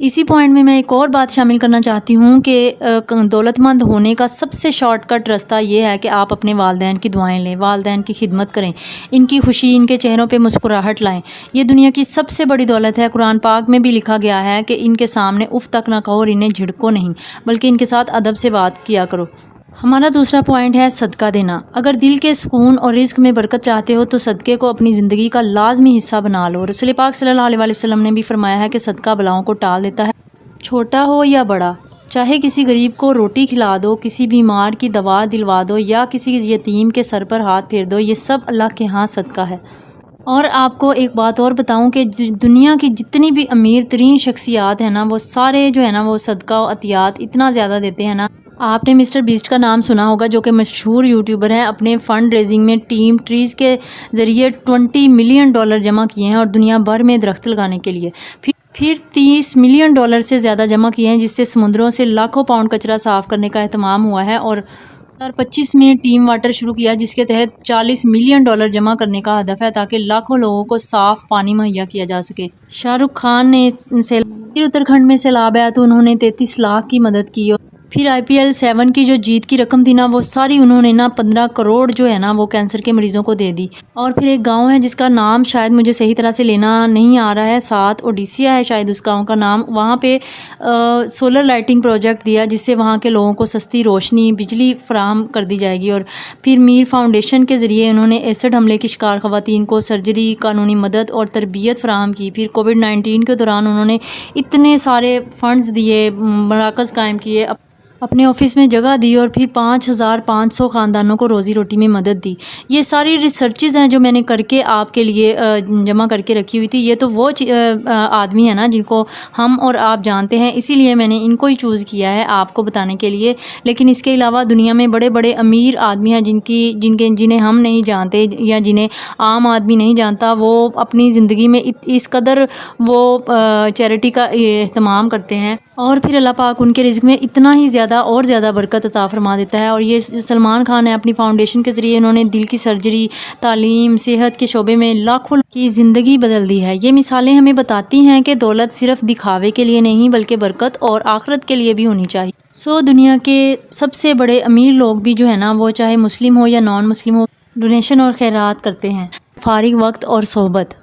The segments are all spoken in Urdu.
اسی پوائنٹ میں ایک اور بات شامل کرنا چاہتی ہوں کہ دولت مند ہونے کا سب سے شارٹ کٹ راستہ یہ ہے کہ آپ اپنے والدین کی دعائیں لیں، والدین کی خدمت کریں، ان کی خوشی، ان کے چہروں پہ مسکراہٹ لائیں۔ یہ دنیا کی سب سے بڑی دولت ہے۔ قرآن پاک میں بھی لکھا گیا ہے کہ ان کے سامنے اف تک نہ کہو اور انہیں جھڑکو نہیں، بلکہ ان کے ساتھ ادب سے بات کیا کرو۔ ہمارا دوسرا پوائنٹ ہے صدقہ دینا۔ اگر دل کے سکون اور رزق میں برکت چاہتے ہو تو صدقے کو اپنی زندگی کا لازمی حصہ بنا لو۔ رسول پاک صلی اللہ علیہ وسلم نے بھی فرمایا ہے کہ صدقہ بلاؤں کو ٹال دیتا ہے، چھوٹا ہو یا بڑا۔ چاہے کسی غریب کو روٹی کھلا دو، کسی بیمار کی دوا دلوا دو یا کسی یتیم کے سر پر ہاتھ پھیر دو، یہ سب اللہ کے ہاں صدقہ ہے۔ اور آپ کو ایک بات اور بتاؤں کہ دنیا کی جتنی بھی امیر ترین شخصیات ہیں نا، وہ سارے جو ہے نا وہ صدقہ و عطیات اتنا زیادہ دیتے ہیں نا۔ آپ نے مسٹر بیسٹ کا نام سنا ہوگا، جو کہ مشہور یوٹیوبر ہیں۔ اپنے فنڈ ریزنگ میں ٹیم ٹریز کے ذریعے $20 ملین جمع کیے ہیں اور دنیا بھر میں درخت لگانے کے لیے پھر $30 ملین سے زیادہ جمع کیے ہیں، جس سے سمندروں سے لاکھوں پاؤنڈ کچرا صاف کرنے کا اہتمام ہوا ہے۔ اور 2025 میں ٹیم واٹر شروع کیا، جس کے تحت $40 ملین جمع کرنے کا ہدف ہے تاکہ لاکھوں لوگوں کو صاف پانی مہیا کیا جا سکے۔ شاہ رخ خان نے اتراکھنڈ میں سیلاب آیا تو انہوں نے 33 لاکھ کی مدد کی۔ پھر IPL 7 کی جو جیت کی رقم تھی نا، وہ ساری انہوں نے نا 15 کروڑ جو ہے نا وہ کینسر کے مریضوں کو دے دی۔ اور پھر ایک گاؤں ہے جس کا نام شاید مجھے صحیح طرح سے لینا نہیں آ رہا ہے، ساتھ اوڈیسیا ہے شاید اس گاؤں کا نام۔ وہاں پہ سولر لائٹنگ پروجیکٹ دیا، جس سے وہاں کے لوگوں کو سستی روشنی، بجلی فراہم کر دی جائے گی۔ اور پھر میر فاؤنڈیشن کے ذریعے انہوں نے ایسڈ حملے کی شکار خواتین کو سرجری، قانونی مدد اور تربیت فراہم کی۔ پھر کووڈ-19 کے دوران انہوں نے اتنے سارے فنڈز دیے، مراکز قائم کیے، اپنے آفس میں جگہ دی اور پھر 5500 خاندانوں کو روزی روٹی میں مدد دی۔ یہ ساری ریسرچز ہیں جو میں نے کر کے آپ کے لیے جمع کر کے رکھی ہوئی تھی۔ یہ تو وہ آدمی ہیں نا جن کو ہم اور آپ جانتے ہیں، اسی لیے میں نے ان کو ہی چوز کیا ہے آپ کو بتانے کے لیے۔ لیکن اس کے علاوہ دنیا میں بڑے بڑے امیر آدمی ہیں جنہیں ہم نہیں جانتے یا جنہیں عام آدمی نہیں جانتا، وہ اپنی زندگی میں اس قدر وہ چیریٹی کا اہتمام کرتے ہیں، اور پھر اللہ پاک ان کے رزق میں اتنا ہی زیادہ اور زیادہ برکت عطا فرما دیتا ہے۔ اور یہ سلمان خان نے اپنی فاؤنڈیشن کے ذریعے انہوں نے دل کی سرجری، تعلیم، صحت کے شعبے میں لاکھوں کی زندگی بدل دی ہے۔ یہ مثالیں ہمیں بتاتی ہیں کہ دولت صرف دکھاوے کے لیے نہیں بلکہ برکت اور آخرت کے لیے بھی ہونی چاہیے۔ دنیا کے سب سے بڑے امیر لوگ بھی جو ہے نا، وہ چاہے مسلم ہو یا نان مسلم ہو، ڈونیشن اور خیرات کرتے ہیں۔ فارغ وقت اور صحبت۔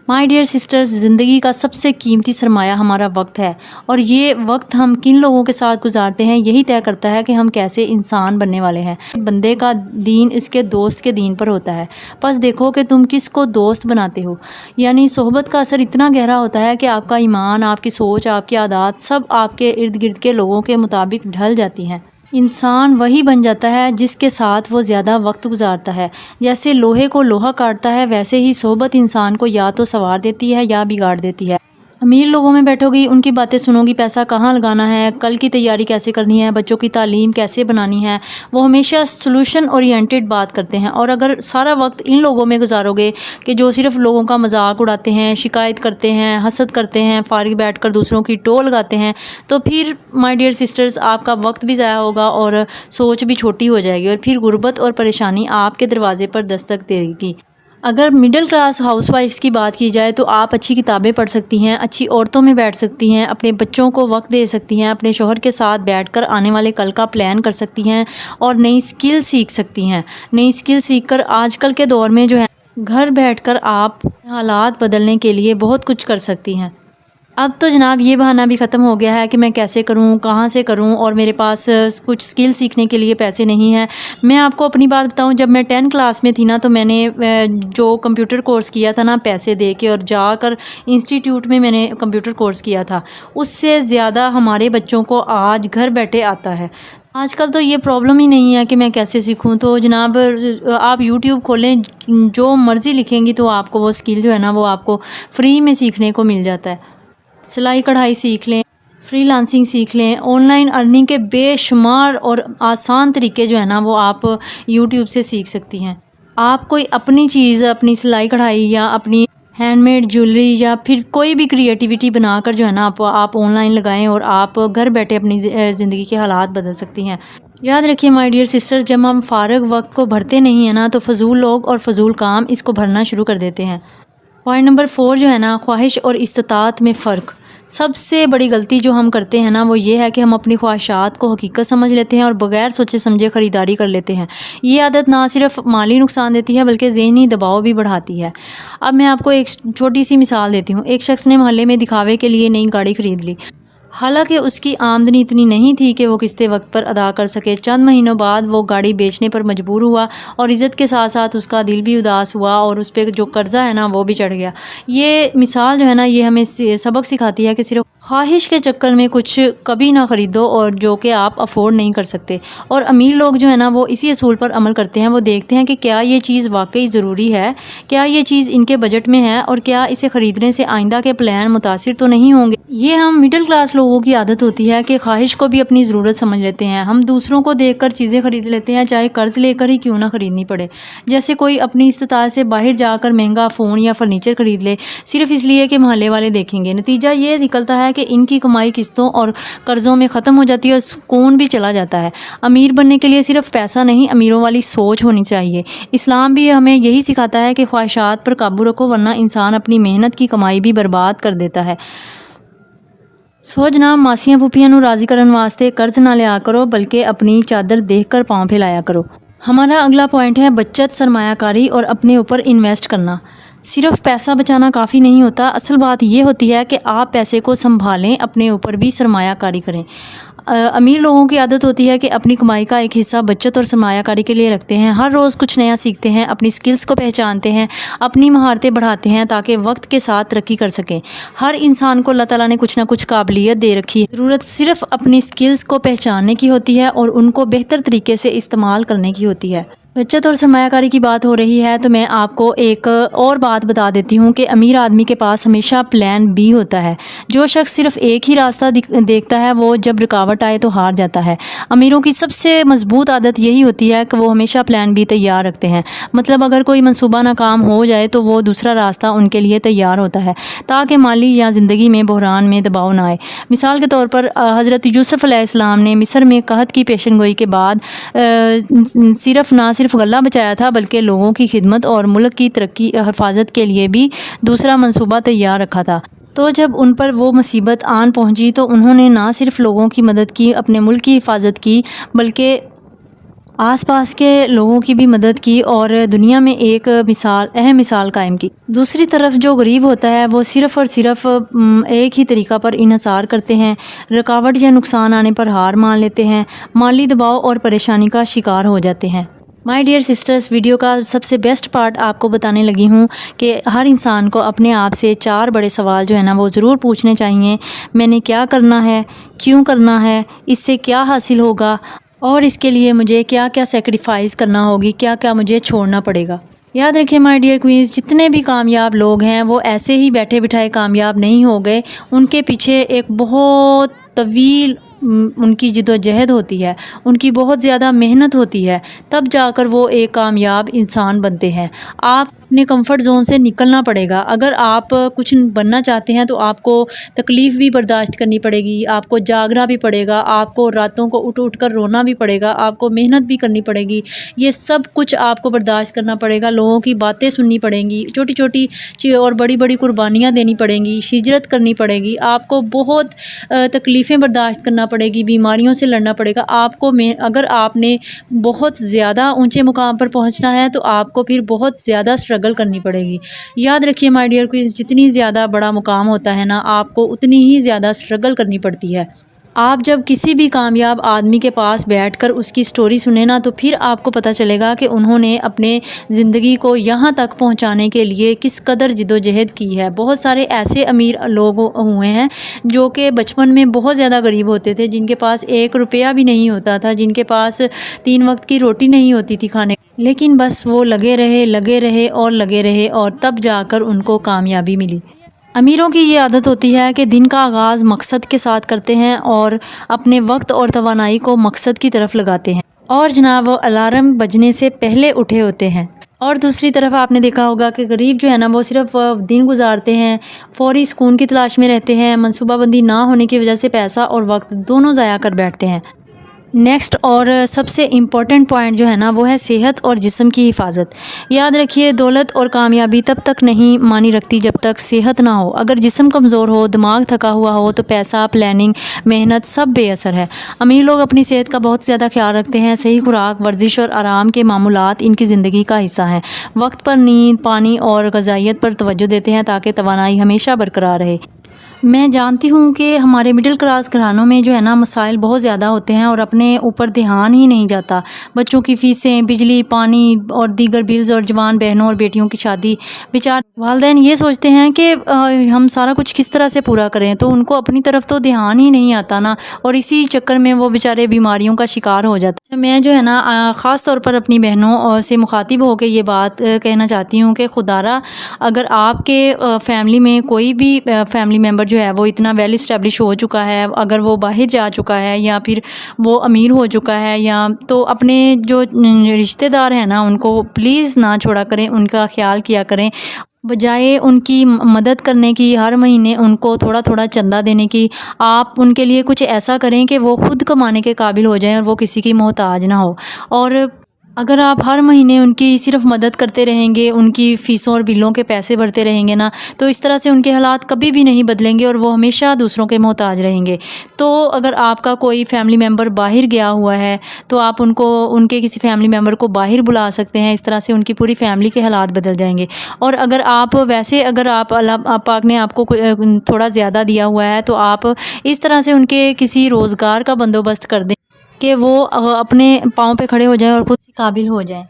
مائی ڈیئر سسٹرز، زندگی کا سب سے قیمتی سرمایہ ہمارا وقت ہے، اور یہ وقت ہم کن لوگوں کے ساتھ گزارتے ہیں یہی طے کرتا ہے کہ ہم کیسے انسان بننے والے ہیں۔ بندے کا دین اس کے دوست کے دین پر ہوتا ہے، بس دیکھو کہ تم کس کو دوست بناتے ہو۔ یعنی صحبت کا اثر اتنا گہرا ہوتا ہے کہ آپ کا ایمان، آپ کی سوچ، آپ کی عادات سب آپ کے ارد گرد کے لوگوں کے مطابق ڈھل جاتی ہیں۔ انسان وہی بن جاتا ہے جس کے ساتھ وہ زیادہ وقت گزارتا ہے۔ جیسے لوہے کو لوہا کاٹتا ہے، ویسے ہی صحبت انسان کو یا تو سنوار دیتی ہے یا بگاڑ دیتی ہے۔ امیر لوگوں میں بیٹھو گی، ان کی باتیں سنو گی، پیسہ کہاں لگانا ہے، کل کی تیاری کیسے کرنی ہے، بچوں کی تعلیم کیسے بنانی ہے، وہ ہمیشہ سولوشن اورینٹڈ بات کرتے ہیں۔ اور اگر سارا وقت ان لوگوں میں گزارو گے کہ جو صرف لوگوں کا مذاق اڑاتے ہیں، شکایت کرتے ہیں، حسد کرتے ہیں، فارغ بیٹھ کر دوسروں کی ٹول لگاتے ہیں، تو پھر مائی ڈیئر سسٹرز آپ کا وقت بھی ضائع ہوگا اور سوچ بھی چھوٹی ہو جائے گی، اور پھر غربت اور پریشانی آپ کے دروازے پر دستک دے گی۔ اگر مڈل کلاس ہاؤس وائفز کی بات کی جائے تو آپ اچھی کتابیں پڑھ سکتی ہیں، اچھی عورتوں میں بیٹھ سکتی ہیں، اپنے بچوں کو وقت دے سکتی ہیں، اپنے شوہر کے ساتھ بیٹھ کر آنے والے کل کا پلان کر سکتی ہیں، اور نئی سکل سیکھ سکتی ہیں۔ نئی سکل سیکھ کر آج کل کے دور میں جو ہے گھر بیٹھ کر آپ حالات بدلنے کے لیے بہت کچھ کر سکتی ہیں۔ اب تو جناب یہ بہانہ بھی ختم ہو گیا ہے کہ میں کیسے کروں، کہاں سے کروں، اور میرے پاس کچھ سکل سیکھنے کے لیے پیسے نہیں ہیں۔ میں آپ کو اپنی بات بتاؤں، جب میں 10 کلاس میں تھی نا، تو میں نے جو کمپیوٹر کورس کیا تھا نا پیسے دے کے، اور جا کر انسٹیٹیوٹ میں نے کمپیوٹر کورس کیا تھا، اس سے زیادہ ہمارے بچوں کو آج گھر بیٹھے آتا ہے۔ آج کل تو یہ پرابلم ہی نہیں ہے کہ میں کیسے سیکھوں۔ تو جناب آپ یوٹیوب کھولیں، جو مرضی لکھیں گی تو آپ کو وہ سکل جو ہے نا وہ آپ کو فری میں سیکھنے کو مل جاتا ہے۔ سلائی کڑھائی سیکھ لیں، فری لانسنگ سیکھ لیں، آن لائن ارننگ کے بے شمار اور آسان طریقے جو ہے نا وہ آپ یوٹیوب سے سیکھ سکتی ہیں۔ آپ کوئی اپنی چیز، اپنی سلائی کڑھائی یا اپنی ہینڈ میڈ جویلری یا پھر کوئی بھی کریٹیوٹی بنا کر جو ہے نا آپ آن لائن لگائیں، اور آپ گھر بیٹھے اپنی زندگی کے حالات بدل سکتی ہیں۔ یاد رکھیے مائی ڈیئر سسٹر، جب ہم فارغ وقت کو بھرتے نہیں ہیں نا، تو فضول لوگ اور فضول کام اس کو بھرنا شروع کر دیتے ہیں۔ پوائنٹ نمبر 4 جو ہے نا، خواہش اور استطاعت میں فرق۔ سب سے بڑی غلطی جو ہم کرتے ہیں نا وہ یہ ہے کہ ہم اپنی خواہشات کو حقیقت سمجھ لیتے ہیں اور بغیر سوچے سمجھے خریداری کر لیتے ہیں۔ یہ عادت نہ صرف مالی نقصان دیتی ہے بلکہ ذہنی دباؤ بھی بڑھاتی ہے۔ اب میں آپ کو ایک چھوٹی سی مثال دیتی ہوں۔ ایک شخص نے محلے میں دکھاوے کے لیے نئی گاڑی خرید لی، حالانکہ اس کی آمدنی اتنی نہیں تھی کہ وہ قسطیں وقت پر ادا کر سکے۔ چند مہینوں بعد وہ گاڑی بیچنے پر مجبور ہوا اور عزت کے ساتھ ساتھ اس کا دل بھی اداس ہوا اور اس پہ جو قرضہ ہے نا وہ بھی چڑھ گیا۔ یہ مثال جو ہے نا یہ ہمیں سبق سکھاتی ہے کہ صرف خواہش کے چکر میں کچھ کبھی نہ خریدو اور جو کہ آپ افورڈ نہیں کر سکتے۔ اور امیر لوگ جو ہے نا وہ اسی اصول پر عمل کرتے ہیں۔ وہ دیکھتے ہیں کہ کیا یہ چیز واقعی ضروری ہے، کیا یہ چیز ان کے بجٹ میں ہے اور کیا اسے خریدنے سے آئندہ کے پلان متاثر تو نہیں ہوں گے۔ یہ ہم مڈل کلاس لوگوں کی عادت ہوتی ہے کہ خواہش کو بھی اپنی ضرورت سمجھ لیتے ہیں۔ ہم دوسروں کو دیکھ کر چیزیں خرید لیتے ہیں، چاہے قرض لے کر ہی کیوں نہ خریدنی پڑے۔ جیسے کوئی اپنی استطاعت سے باہر جا کر مہنگا فون یا فرنیچر خرید لے صرف اس لیے کہ محلے والے دیکھیں گے۔ نتیجہ یہ نکلتا ہے کہ ان کی کمائی قسطوں اور قرضوں میں ختم ہو جاتی ہے اور سکون بھی چلا جاتا ہے۔ امیر بننے کے لیے صرف پیسہ نہیں، امیروں والی سوچ ہونی چاہیے۔ اسلام بھی ہمیں یہی سکھاتا ہے کہ خواہشات پر قابو رکھو ورنہ انسان اپنی محنت کی کمائی بھی برباد کر دیتا ہے۔ سو جناب ماسیاں پھوپھیاں نو راضی کرن واسطے قرض نہ لیا کرو بلکہ اپنی چادر دیکھ کر پاؤں پھیلایا کرو۔ ہمارا اگلا پوائنٹ ہے بچت، سرمایہ کاری اور اپنے اوپر انویسٹ کرنا۔ صرف پیسہ بچانا کافی نہیں ہوتا، اصل بات یہ ہوتی ہے کہ آپ پیسے کو سنبھالیں، اپنے اوپر بھی سرمایہ کاری کریں۔ امیر لوگوں کی عادت ہوتی ہے کہ اپنی کمائی کا ایک حصہ بچت اور سرمایہ کاری کے لیے رکھتے ہیں۔ ہر روز کچھ نیا سیکھتے ہیں، اپنی سکلز کو پہچانتے ہیں، اپنی مہارتیں بڑھاتے ہیں تاکہ وقت کے ساتھ ترقی کر سکیں۔ ہر انسان کو اللہ تعالیٰ نے کچھ نہ کچھ قابلیت دے رکھی ہے، ضرورت صرف اپنی سکلز کو پہچاننے کی ہوتی ہے اور ان کو بہتر طریقے سے استعمال کرنے کی ہوتی ہے۔ بچت اور سرمایہ کاری کی بات ہو رہی ہے تو میں آپ کو ایک اور بات بتا دیتی ہوں کہ امیر آدمی کے پاس ہمیشہ پلان بی ہوتا ہے۔ جو شخص صرف ایک ہی راستہ دیکھتا ہے وہ جب رکاوٹ آئے تو ہار جاتا ہے۔ امیروں کی سب سے مضبوط عادت یہی ہوتی ہے کہ وہ ہمیشہ پلان بی تیار رکھتے ہیں، مطلب اگر کوئی منصوبہ ناکام ہو جائے تو وہ دوسرا راستہ ان کے لیے تیار ہوتا ہے تاکہ مالی یا زندگی میں بحران میں دباؤ نہ آئے۔ مثال کے طور پر حضرت یوسف علیہ السلام نے مصر میں قحط کی پیشن گوئی کے بعد صرف غلہ بچایا تھا بلکہ لوگوں کی خدمت اور ملک کی ترقی حفاظت کے لیے بھی دوسرا منصوبہ تیار رکھا تھا۔ تو جب ان پر وہ مصیبت آن پہنچی تو انہوں نے نہ صرف لوگوں کی مدد کی، اپنے ملک کی حفاظت کی، بلکہ آس پاس کے لوگوں کی بھی مدد کی اور دنیا میں ایک اہم مثال قائم کی۔ دوسری طرف جو غریب ہوتا ہے وہ صرف اور صرف ایک ہی طریقہ پر انحصار کرتے ہیں، رکاوٹ یا نقصان آنے پر ہار مان لیتے ہیں، مالی دباؤ اور پریشانی کا شکار ہو جاتے ہیں۔ مائی ڈیئر سسٹرز، ویڈیو کا سب سے بیسٹ پارٹ آپ کو بتانے لگی ہوں کہ ہر انسان کو اپنے آپ سے 4 بڑے سوال جو ہے نا وہ ضرور پوچھنے چاہیے۔ میں نے کیا کرنا ہے، کیوں کرنا ہے، اس سے کیا حاصل ہوگا اور اس کے لیے مجھے کیا کیا سیکریفائز کرنا ہوگی، کیا کیا مجھے چھوڑنا پڑے گا۔ یاد رکھیں مائی ڈیئر کوئیز، جتنے بھی کامیاب لوگ ہیں وہ ایسے ہی بیٹھے بٹھائے کامیاب نہیں ہو گئے، ان کے پیچھے ایک بہت طویل ان کی جد و جہد ہوتی ہے، ان کی بہت زیادہ محنت ہوتی ہے، تب جا کر وہ ایک کامیاب انسان بنتے ہیں۔ آپ اپنے کمفرٹ زون سے نکلنا پڑے گا۔ اگر آپ کچھ بننا چاہتے ہیں تو آپ کو تکلیف بھی برداشت کرنی پڑے گی، آپ کو جاگنا بھی پڑے گا، آپ کو راتوں کو اٹھ کر رونا بھی پڑے گا، آپ کو محنت بھی کرنی پڑے گی، یہ سب کچھ آپ کو برداشت کرنا پڑے گا۔ لوگوں کی باتیں سننی پڑیں گی، چھوٹی چھوٹی اور بڑی بڑی قربانیاں دینی پڑیں گی، ہجرت کرنی پڑے گی، آپ کو بہت تکلیفیں برداشت کرنا پڑے گی، بیماریوں سے لڑنا پڑے گا آپ کو۔ اگر آپ نے بہت زیادہ اونچے مقام پر پہنچنا ہے تو آپ کو پھر بہت زیادہ اسٹرگل کرنی پڑے گی۔ یاد رکھیے مائی ڈیئر کوئیز، جتنی زیادہ بڑا مقام ہوتا ہے نا آپ کو اتنی ہی زیادہ اسٹرگل کرنی پڑتی ہے۔ آپ جب کسی بھی کامیاب آدمی کے پاس بیٹھ کر اس کی سٹوری سنیں نا تو پھر آپ کو پتہ چلے گا کہ انہوں نے اپنے زندگی کو یہاں تک پہنچانے کے لیے کس قدر جد و جہد کی ہے۔ بہت سارے ایسے امیر لوگ ہوئے ہیں جو کہ بچپن میں بہت زیادہ غریب ہوتے تھے، جن کے پاس 1 روپیہ بھی نہیں ہوتا تھا، جن کے پاس 3 وقت کی روٹی نہیں ہوتی تھی کھانے، لیکن بس وہ لگے رہے اور تب جا کر ان کو کامیابی ملی۔ امیروں کی یہ عادت ہوتی ہے کہ دن کا آغاز مقصد کے ساتھ کرتے ہیں اور اپنے وقت اور توانائی کو مقصد کی طرف لگاتے ہیں، اور جناب وہ الارم بجنے سے پہلے اٹھے ہوتے ہیں۔ اور دوسری طرف آپ نے دیکھا ہوگا کہ غریب جو ہے نا وہ صرف دن گزارتے ہیں، فوری سکون کی تلاش میں رہتے ہیں، منصوبہ بندی نہ ہونے کی وجہ سے پیسہ اور وقت دونوں ضائع کر بیٹھتے ہیں۔ نیکسٹ اور سب سے امپورٹنٹ پوائنٹ جو ہے نا وہ ہے صحت اور جسم کی حفاظت۔ یاد رکھیے دولت اور کامیابی تب تک نہیں معنی رکھتی جب تک صحت نہ ہو۔ اگر جسم کمزور ہو، دماغ تھکا ہوا ہو تو پیسہ، پلاننگ، محنت سب بے اثر ہے۔ امیر لوگ اپنی صحت کا بہت زیادہ خیال رکھتے ہیں۔ صحیح خوراک، ورزش اور آرام کے معمولات ان کی زندگی کا حصہ ہیں۔ وقت پر نیند، پانی اور غذائیت پر توجہ دیتے ہیں تاکہ توانائی ہمیشہ برقرار رہے۔ میں جانتی ہوں کہ ہمارے مڈل کلاس گھرانوں میں جو ہے نا مسائل بہت زیادہ ہوتے ہیں اور اپنے اوپر دھیان ہی نہیں جاتا۔ بچوں کی فیسیں، بجلی، پانی اور دیگر بلز اور جوان بہنوں اور بیٹیوں کی شادی، بیچارے والدین یہ سوچتے ہیں کہ ہم سارا کچھ کس طرح سے پورا کریں، تو ان کو اپنی طرف تو دھیان ہی نہیں آتا نا، اور اسی چکر میں وہ بیچارے بیماریوں کا شکار ہو جاتے ہیں۔ میں جو ہے نا خاص طور پر اپنی بہنوں سے مخاطب ہو کے یہ بات کہنا چاہتی ہوں کہ خدا را اگر آپ کے فیملی میں کوئی بھی فیملی ممبر جو ہے وہ اتنا ویل اسٹیبلش ہو چکا ہے، اگر وہ باہر جا چکا ہے یا پھر وہ امیر ہو چکا ہے، یا تو اپنے جو رشتہ دار ہیں نا ان کو پلیز نہ چھوڑا کریں، ان کا خیال کیا کریں، بجائے ان کی مدد کرنے کی، ہر مہینے ان کو تھوڑا تھوڑا چندہ دینے کی، آپ ان کے لیے کچھ ایسا کریں کہ وہ خود کمانے کے قابل ہو جائیں اور وہ کسی کی محتاج نہ ہو۔ اور اگر آپ ہر مہینے ان کی صرف مدد کرتے رہیں گے، ان کی فیسوں اور بلوں کے پیسے بھرتے رہیں گے نا، تو اس طرح سے ان کے حالات کبھی بھی نہیں بدلیں گے اور وہ ہمیشہ دوسروں کے محتاج رہیں گے۔ تو اگر آپ کا کوئی فیملی ممبر باہر گیا ہوا ہے تو آپ ان کے کسی فیملی ممبر کو باہر بلا سکتے ہیں، اس طرح سے ان کی پوری فیملی کے حالات بدل جائیں گے۔ اور اگر آپ اللہ پاک نے آپ کو تھوڑا زیادہ دیا ہوا ہے تو آپ اس طرح سے ان کے کسی روزگار کا بندوبست کر دیں کہ وہ اپنے پاؤں پہ کھڑے ہو جائیں اور خود سے قابل ہو جائیں۔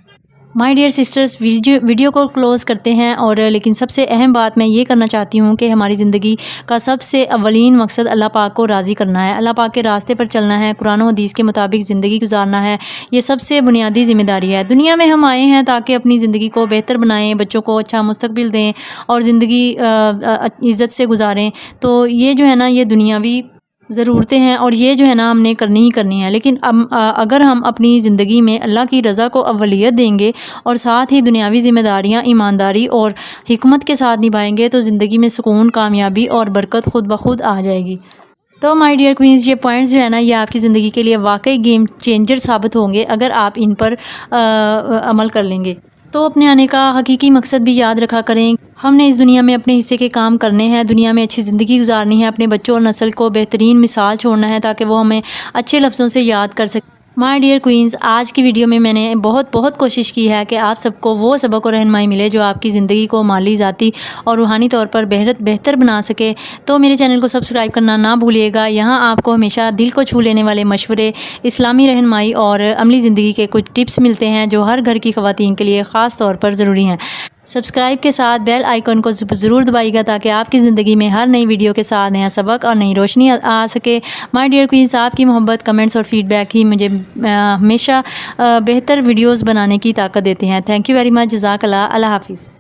مائی ڈیئر سسٹرز، ویڈیو کو کلوز کرتے ہیں، اور لیکن سب سے اہم بات میں یہ کرنا چاہتی ہوں کہ ہماری زندگی کا سب سے اولین مقصد اللہ پاک کو راضی کرنا ہے، اللہ پاک کے راستے پر چلنا ہے، قرآن و حدیث کے مطابق زندگی گزارنا ہے۔ یہ سب سے بنیادی ذمہ داری ہے۔ دنیا میں ہم آئے ہیں تاکہ اپنی زندگی کو بہتر بنائیں، بچوں کو اچھا مستقبل دیں اور زندگی عزت سے گزاریں۔ تو یہ جو ہے نا یہ دنیاوی ضرورتیں ہیں اور یہ جو ہے نا ہم نے کرنی ہی کرنی ہے، لیکن اگر ہم اپنی زندگی میں اللہ کی رضا کو اولیت دیں گے اور ساتھ ہی دنیاوی ذمہ داریاں ایمانداری اور حکمت کے ساتھ نبھائیں گے تو زندگی میں سکون، کامیابی اور برکت خود بخود آ جائے گی۔ تو مائی ڈیئر کوئنز، یہ پوائنٹس جو ہے نا یہ آپ کی زندگی کے لیے واقعی گیم چینجر ثابت ہوں گے اگر آپ ان پر عمل کر لیں گے۔ تو اپنے آنے کا حقیقی مقصد بھی یاد رکھا کریں۔ ہم نے اس دنیا میں اپنے حصے کے کام کرنے ہیں، دنیا میں اچھی زندگی گزارنی ہے، اپنے بچوں اور نسل کو بہترین مثال چھوڑنا ہے تاکہ وہ ہمیں اچھے لفظوں سے یاد کر سکیں۔ مائی ڈیئر کوئنز، آج کی ویڈیو میں نے بہت کوشش کی ہے کہ آپ سب کو وہ سبق اور رہنمائی ملے جو آپ کی زندگی کو مالی، ذاتی اور روحانی طور پر بہتر بنا سکے۔ تو میرے چینل کو سبسکرائب کرنا نہ بھولیے گا۔ یہاں آپ کو ہمیشہ دل کو چھو لینے والے مشورے، اسلامی رہنمائی اور عملی زندگی کے کچھ ٹپس ملتے ہیں جو ہر گھر کی خواتین کے لیے خاص طور پر ضروری ہیں۔ سبسکرائب کے ساتھ بیل آئیکن کو ضرور دبائیے گا تاکہ آپ کی زندگی میں ہر نئی ویڈیو کے ساتھ نیا سبق اور نئی روشنی آ سکے۔ مائی ڈیئر کوئنز، آپ کی محبت، کمنٹس اور فیڈ بیک ہی مجھے ہمیشہ بہتر ویڈیوز بنانے کی طاقت دیتے ہیں۔ تھینک یو ویری مچ، جزاک اللہ، اللہ حافظ۔